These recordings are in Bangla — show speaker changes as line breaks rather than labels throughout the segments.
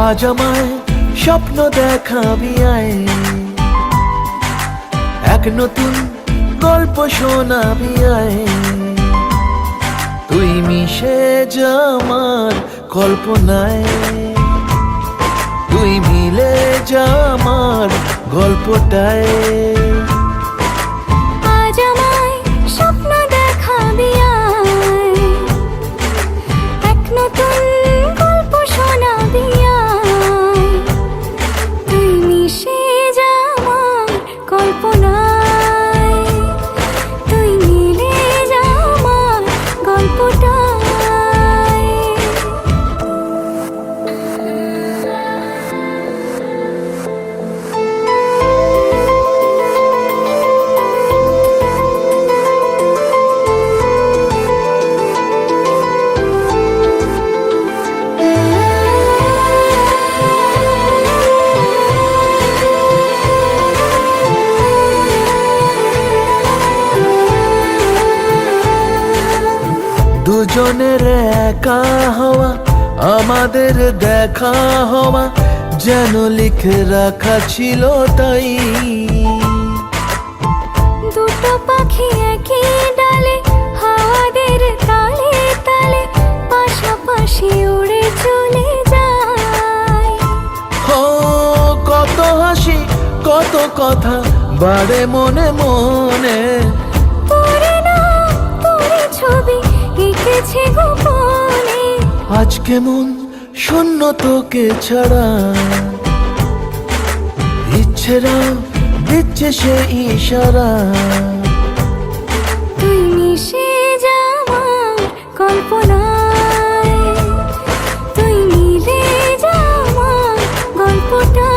আজ আমায় স্বপ্ন দেখাবি আয়, এক নতুন গল্প শোনাবি আয়। তুই মিশে যা আমার কল্পনায়, তুই মিলে যা আমার গল্পটায়।
আজ আমায় স্বপ্ন দেখাবি আয়, এক নতুন গল্প শোনাবি আয়। তুই মিশে যা আমার কল্পনায়, তুই মিলে যা আমার গল্পটায়।
দুজনের একা হওয়া, আমাদের দেখা হওয়া যেন লিখে রাখা ছিল তাই।
দুটো পাখি একই ডালে, হাওয়াদের তালে তালে পাশাপাশি উড়ে চলে যায়।
ও কত হাসি কত কথা বাড়ে মনে মনে,
তোরে না তোরে ছবি এঁকেছে গোপনে।
আজ কেমন শূন্য তোকে ছাড়া, ইচ্ছেরা দিচ্ছে সে ইশারা।
তুই মিশে যা আমার কল্পনায়, তুই মিলে যা আমার গল্পটায়।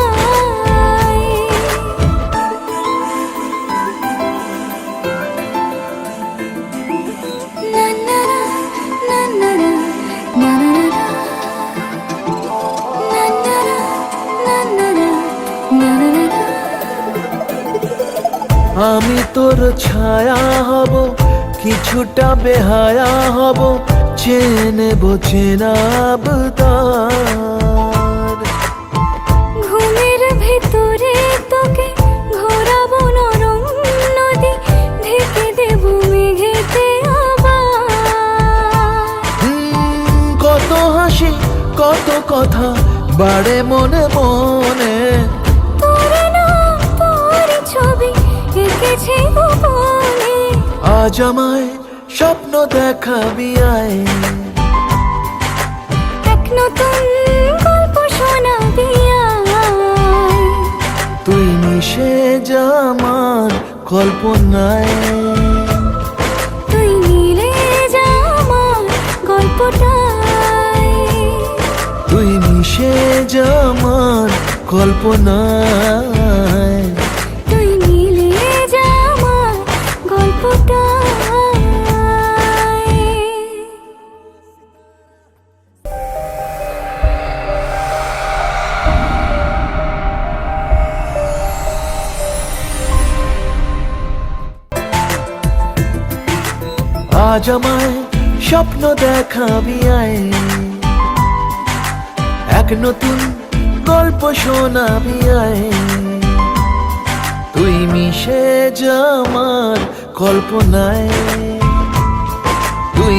না না না না না না না না না।
আমি তোর ছায়া হব, কিছুটা বেহায়া হব, চেনে চেনাব তার।
ঘুমের ভেতরে তোকে ঘোরাবো নরম নদী, ঢেকে দেব মেঘেতে আবার।
কত হাসি কত কথা বাড়ে মনে মনে,
তোরে না তোরে ছবি এঁকেছে গোপনে।
আজ আমায় স্বপ্ন দেখাবি আয়,
এক নতুন গল্প শোনাবি আয়।
তুই মিশে যা আমার কল্পনায়,
তুই মিলে যা আমার গল্পটায়।
তুই মিশে যা আমার কল্পনায়।
তুই মিলে যা আমার গল্পটায়।
আজ আমায় স্বপ্ন দেখাবি আয়, এক নতুন গল্প শোনাবি আয়। তুই মিশে যা আমার কল্পনায়, তুই